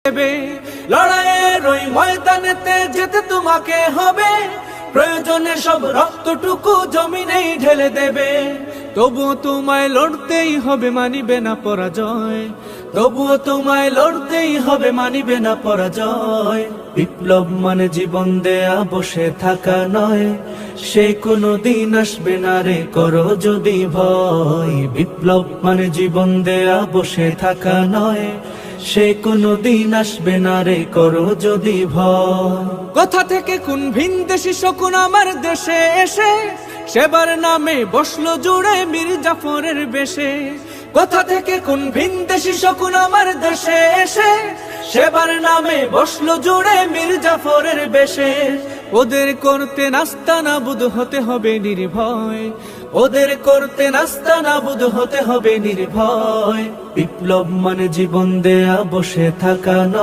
দেবে। লড়াইয়ের ওই ময়দানেতে যেতে তোমাকে হবে, প্রয়োজনে সব রক্তটুকু জমিনেই ঢেলে দেবে। তবুও তোমায় লড়তেই হবে, মানিবে না পরাজয়। তবুও তোমায় লড়তেই হবে, মানিবে না পরাজয়। বিপ্লব মানে জীবন দেয়া, বসে থাকা নয়। সে কোনো দিন আসবে না রে, করো যদি ভয়। বিপ্লব মানে জীবন দেয়া, বসে থাকা নয়। সে কোনো দিন আসবে না রে, করো যদি ভয়। কোথা থেকে কোন ভিনদেশী শকুন আমার দেশে এসে সেবার নামে বসলো জুড়ে মীর জাফরের বেশে। কোথা থেকে কোন ভিনদেশী শকুন আমার দেশে এসে সেবার নামে বসলো জুড়ে মীর জাফরের বেশে। ওদের করতে নাস্তানাবুদ হতে হবে নির্ভয়। ওদের করতে নাস্তানাবুদ হতে হবে নির্ভয়। বিপ্লব মানে জীবন দেয়া, বসে থাকা নয়।